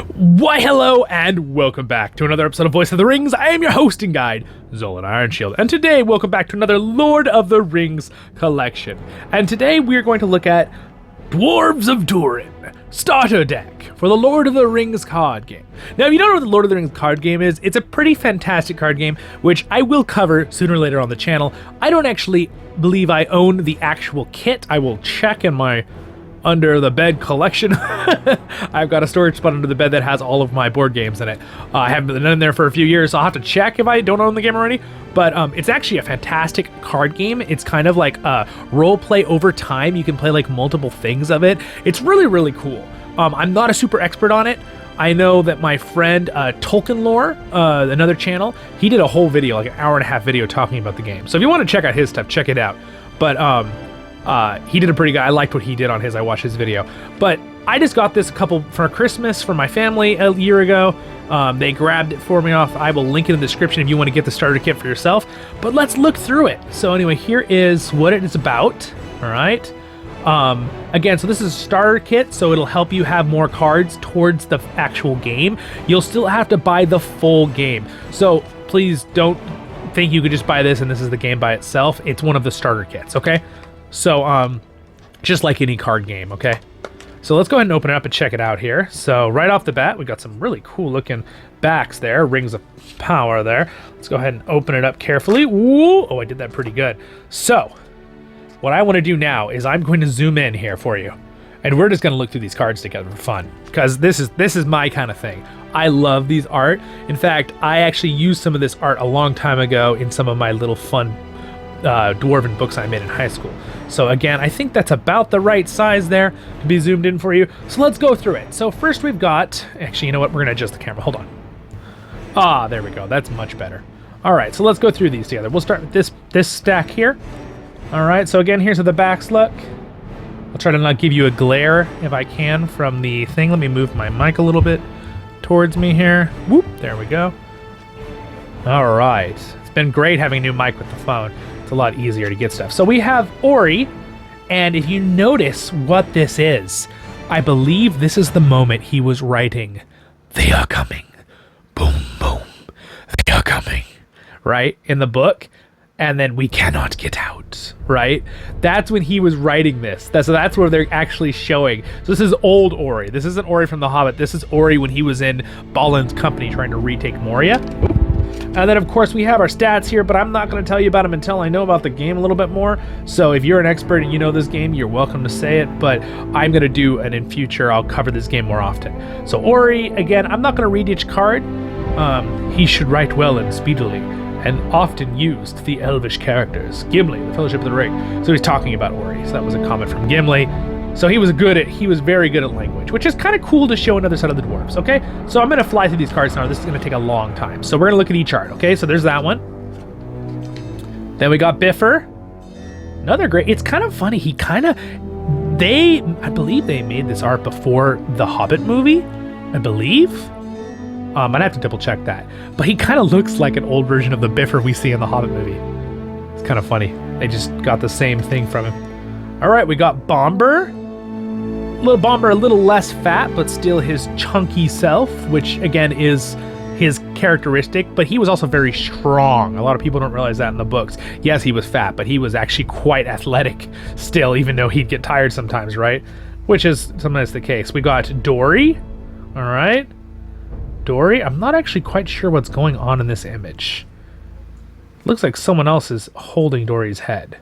Why hello and welcome back to another episode of Voice of the Rings. I am your hosting guide, Zollin Ironshield, and today welcome back to another Lord of the Rings collection. And today we are going to look at Dwarves of Durin, starter deck for the Lord of the Rings card game. Now, if you don't know what the Lord of the Rings card game is, it's a pretty fantastic card game, which I will cover sooner or later on the channel. I don't actually believe I own the actual kit. I will check in my under the bed collection. I've got a storage spot under the bed that has all of my board games in it. I haven't been in there for a few years, so I'll have to check if I don't own the game already. But it's actually a fantastic card game. It's kind of like a role play over time. You can play like multiple things of it. It's really, really cool. I'm not a super expert on it. I know that my friend Tolkien Lore, another channel, he did a whole video, like an hour-and-a-half video talking about the game. So if you want to check out his stuff, check it out. But he did a pretty good. I liked what he did on his. I watched his video. But I just got this couple for Christmas for my family a year ago. They grabbed it for me off. I will link it in the description if you want to get the starter kit for yourself. But let's look through it. So anyway, here is what it is about. All right. Again, so this is a starter kit, so it'll help you have more cards towards the actual game. You'll still have to buy the full game. So please don't think you could just buy this and this is the game by itself. It's one of the starter kits, okay? So, just like any card game, okay? So let's go ahead and open it up and check it out here. So right off the bat, we got some really cool looking backs there, rings of power there. Let's go ahead and open it up carefully. Ooh, oh, I did that pretty good. So what I want to do now is I'm going to zoom in here for you. And we're just going to look through these cards together for fun, because this is my kind of thing. I love these art. In fact, I actually used some of this art a long time ago in some of my little fun Dwarven books I made in high school. So again, I think that's about the right size there to be zoomed in for you. So let's go through it. So first we've got, actually, you know what? We're gonna adjust the camera. Hold on. Ah, there we go. That's much better. All right, so let's go through these together. We'll start with this stack here. All right, so again, here's how the backs look. I'll try to not give you a glare if I can from the thing. Let me move my mic a little bit towards me here. Whoop, there we go. All right, it's been great having a new mic with the phone. A lot easier to get stuff. So we have Ori, and if you notice what this is, I believe this is the moment he was writing, "They are coming, boom, boom, they are coming," right, in the book, and then "we cannot get out," right? That's when he was writing this. That's where they're actually showing. So this is old Ori. This isn't Ori from The Hobbit. This is Ori when he was in Balin's company trying to retake Moria. And then, of course, we have our stats here, but I'm not going to tell you about them until I know about the game a little bit more. So if you're an expert and you know this game, you're welcome to say it, but I'm going to do, and in future, I'll cover this game more often. So Ori, again, I'm not going to read each card. He should write well and speedily, and often used the elvish characters. Gimli, the Fellowship of the Ring. So he's talking about Ori. So that was a comment from Gimli. So he was very good at language, which is kind of cool to show another side of the dwarves, okay? So I'm going to fly through these cards now. This is going to take a long time. So we're going to look at each art, okay? So there's that one. Then we got Bifur. Another great, it's kind of funny. I believe they made this art before the Hobbit movie, I believe. I'd have to double check that. But he kind of looks like an old version of the Bifur we see in the Hobbit movie. It's kind of funny. They just got the same thing from him. All right, we got Bombur. Little Bomber, a little less fat, but still his chunky self, which again is his characteristic, but he was also very strong. A lot of people don't realize that in the books. Yes, he was fat, but he was actually quite athletic still, even though he'd get tired sometimes, right? Which is sometimes the case. We got Dory. All right. Dory, I'm not actually quite sure what's going on in this image. Looks like someone else is holding Dory's head.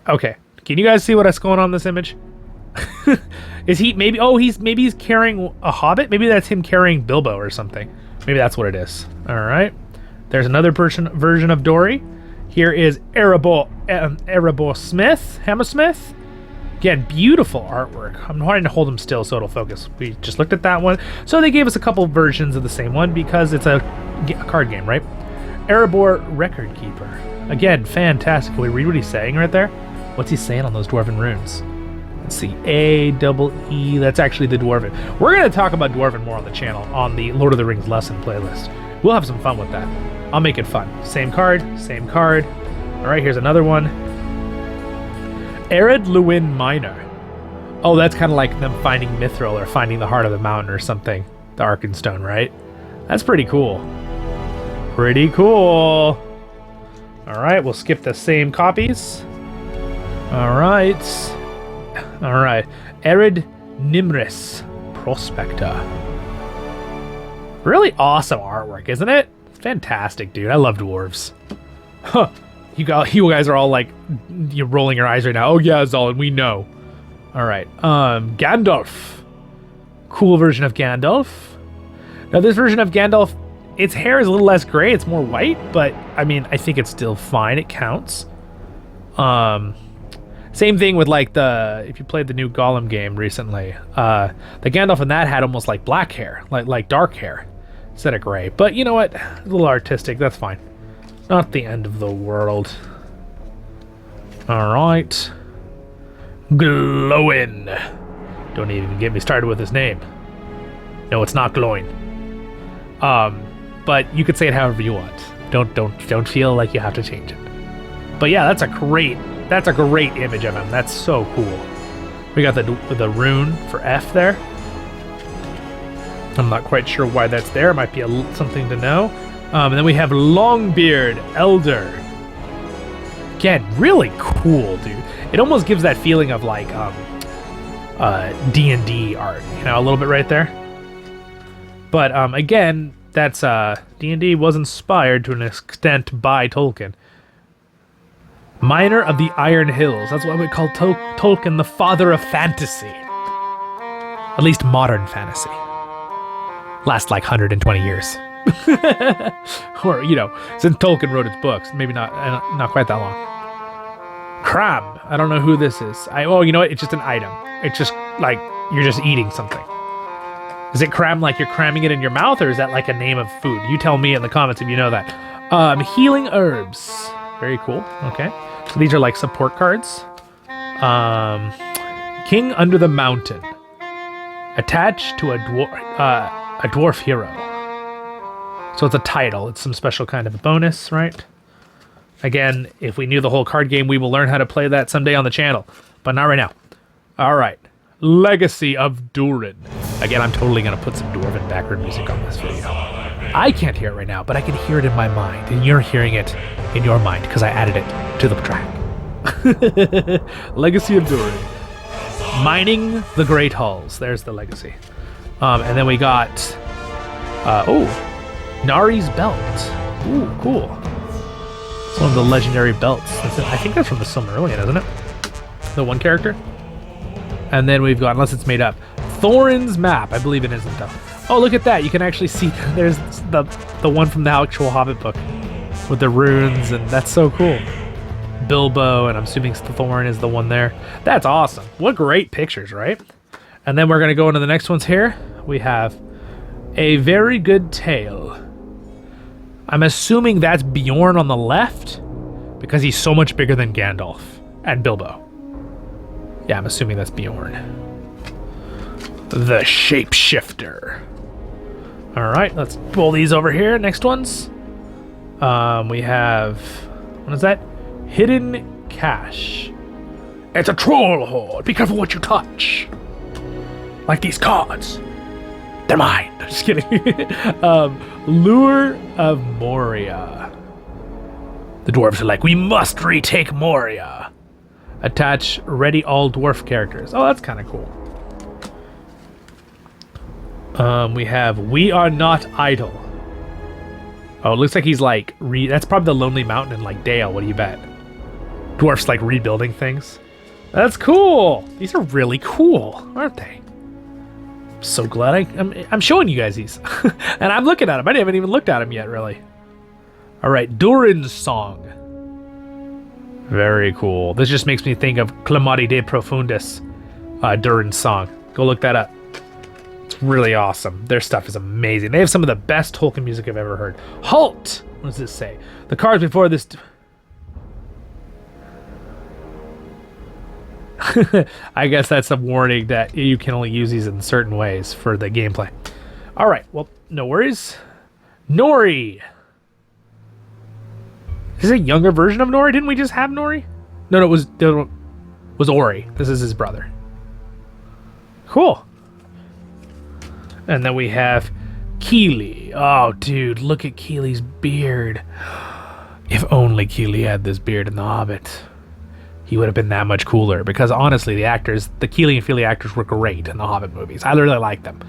Okay. Can you guys see what's going on in this image? Is he maybe? Oh, maybe he's carrying a hobbit. Maybe that's him carrying Bilbo or something. Maybe that's what it is. All right. There's another version of Dory. Here is Erebor Smith, Hammersmith. Again, beautiful artwork. I'm trying to hold him still so it'll focus. We just looked at that one. So they gave us a couple versions of the same one because it's a card game, right? Erebor Record Keeper. Again, fantastic. Can we read what he's saying right there? What's he saying on those Dwarven runes? Let's see, A-double-E, that's actually the Dwarven. We're going to talk about Dwarven more on the channel, on the Lord of the Rings lesson playlist. We'll have some fun with that. I'll make it fun. Same card, same card. All right, here's another one. Arid Luin Miner. Oh, that's kind of like them finding Mithril or finding the heart of the mountain or something. The Arkenstone, right? That's pretty cool. Pretty cool. All right, we'll skip the same copies. All right. All right. Erid Nimris, Prospector. Really awesome artwork, isn't it? Fantastic, dude. I love dwarves. Huh. You guys are all like, you're rolling your eyes right now. Oh yeah, Zollin, we know. All right. Gandalf. Cool version of Gandalf. Now this version of Gandalf, its hair is a little less gray. It's more white, but I mean, I think it's still fine. It counts. Same thing with like if you played the new Gollum game recently, the Gandalf in that had almost like black hair, like dark hair instead of gray. But you know what? A little artistic. That's fine. Not the end of the world. All right. Glowin. Don't even get me started with his name. No, it's not glowing. But you could say it however you want. Don't feel like you have to change it. But yeah, that's a great image of him. That's so cool. We got the rune for F there. I'm not quite sure why that's there. It might be something to know. And then we have Longbeard Elder. Again, really cool, dude. It almost gives that feeling of like D&D art, you know, a little bit right there. But again, that's D&D was inspired to an extent by Tolkien. Miner of the Iron Hills. That's why we call Tolkien the father of fantasy. At least modern fantasy. Last like 120 years. Or, you know, since Tolkien wrote his books. Maybe not quite that long. Cram. I don't know who this is. Oh, you know what? It's just an item. It's just like you're just eating something. Is it cram like you're cramming it in your mouth, or is that like a name of food? You tell me in the comments if you know that. Healing herbs. Very cool. Okay. So these are like support cards. King Under the Mountain. Attached to a dwarf hero. So it's a title. It's some special kind of a bonus, right? Again, if we knew the whole card game, we will learn how to play that someday on the channel. But not right now. All right. Legacy of Durin. Again, I'm totally going to put some Dwarven background music on this video. I can't hear it right now, but I can hear it in my mind. And you're hearing it in your mind because I added it to the track. Legacy of Durin. Mining the Great Halls. There's the legacy. And then we got... Nari's Belt. Ooh, cool. It's one of the legendary belts. I think that's from the Silmarillion, isn't it? The one character? And then we've got, unless it's made up, Thorin's Map. I believe it isn't though. Oh, look at that. You can actually see there's the one from the actual Hobbit book with the runes, and that's so cool. Bilbo, and I'm assuming Thorin is the one there. That's awesome. What great pictures, right? And then we're going to go into the next ones here. We have A Very Good Tale. I'm assuming that's Bjorn on the left because he's so much bigger than Gandalf and Bilbo. Yeah, I'm assuming that's Bjorn. The Shapeshifter. All right, let's pull these over here. Next ones. We have, what is that? Hidden Cache. It's a troll horde. Be careful what you touch. Like these cards. They're mine. Just kidding. Lure of Moria. The dwarves are like, we must retake Moria. Attach ready all dwarf characters. Oh, that's kind of cool. We have We Are Not Idle. Oh, it looks like he's like, that's probably the Lonely Mountain in like Dale. What do you bet? Dwarfs like rebuilding things. That's cool. These are really cool, aren't they? So glad I'm showing you guys these. And I'm looking at them. I haven't even looked at them yet, really. All right, Durin's Song. Very cool. This just makes me think of Clamati de Profundis, Durin's Song. Go look that up. It's really awesome. Their stuff is amazing. They have some of the best Tolkien music I've ever heard. Halt! What does this say? The cards before this... I guess that's a warning that you can only use these in certain ways for the gameplay. All right, well, no worries. Nori. Is this a younger version of Nori? Didn't we just have Nori? No, it was Ori. This is his brother. Cool. And then we have Keely. Oh, dude, look at Keely's beard. If only Keely had this beard in The Hobbit, he would have been that much cooler. Because honestly, the Keely and Feely actors were great in the Hobbit movies. I really like them.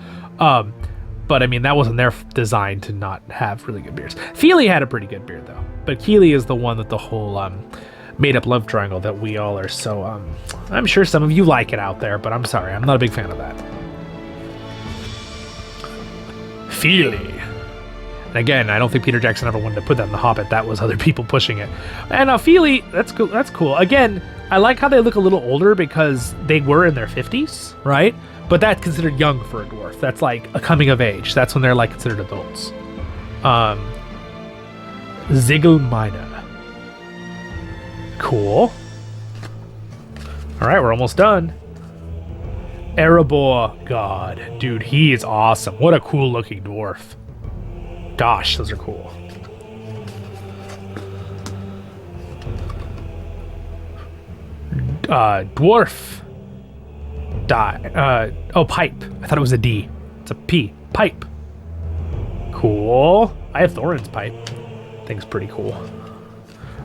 But I mean, that wasn't their design to not have really good beards. Feely had a pretty good beard though. But Keely is the one with the whole made up love triangle that we all are so... I'm sure some of you like it out there, but I'm sorry, I'm not a big fan of that. Feely. And again, I don't think Peter Jackson ever wanted to put that in The Hobbit. That was other people pushing it. And Feely, that's cool. That's cool. Again, I like how they look a little older because they were in their 50s, right? But that's considered young for a dwarf. That's like a coming of age. That's when they're like considered adults. Ziggelmina. Cool. All right, we're almost done. Erebor God. Dude, he is awesome. What a cool looking dwarf. Gosh, those are cool. Dwarf. Pipe. I thought it was a D. It's a P. Pipe. Cool. I have Thorin's pipe. Thing's pretty cool.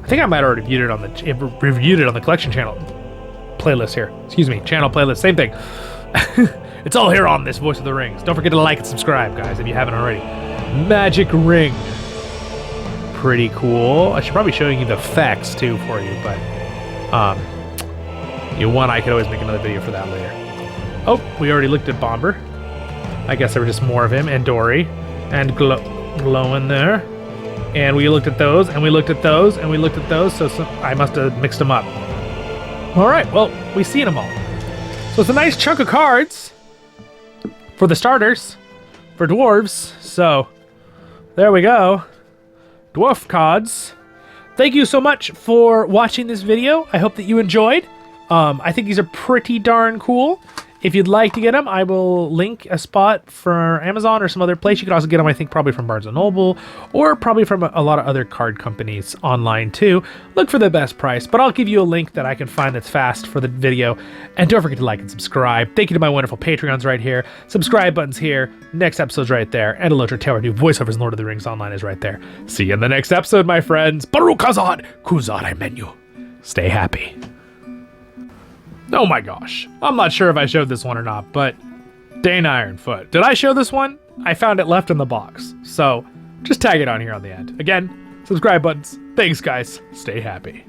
I think I might have already reviewed it on the collection channel playlist here. Excuse me, channel playlist. Same thing. It's all here on this Voice of the Rings. Don't forget to like and subscribe, guys, if you haven't already. Magic ring. Pretty cool. I should probably showing you the effects too for you, but I could always make another video for that later. Oh, we already looked at Bomber. I guess there were just more of him, and Dory, and Glowing there. And we looked at those, and we looked at those, and we looked at those, so I must have mixed them up. Alright, well, we've seen them all. So it's a nice chunk of cards for the starters, for dwarves. So there we go. Dwarf cards. Thank you so much for watching this video. I hope that you enjoyed. I think these are pretty darn cool. If you'd like to get them, I will link a spot for Amazon or some other place. You can also get them, I think, probably from Barnes & Noble or probably from a lot of other card companies online too. Look for the best price, but I'll give you a link that I can find that's fast for the video. And don't forget to like and subscribe. Thank you to my wonderful Patreons right here. Subscribe button's here. Next episode's right there. And LOTR Tower new voiceovers in Lord of the Rings Online is right there. See you in the next episode, my friends. Baruch Kazad, Kuzad menu. Stay happy. Oh my gosh. I'm not sure if I showed this one or not, but Dane Ironfoot. Did I show this one? I found it left in the box. So just tag it on here on the end. Again, subscribe buttons. Thanks, guys. Stay happy.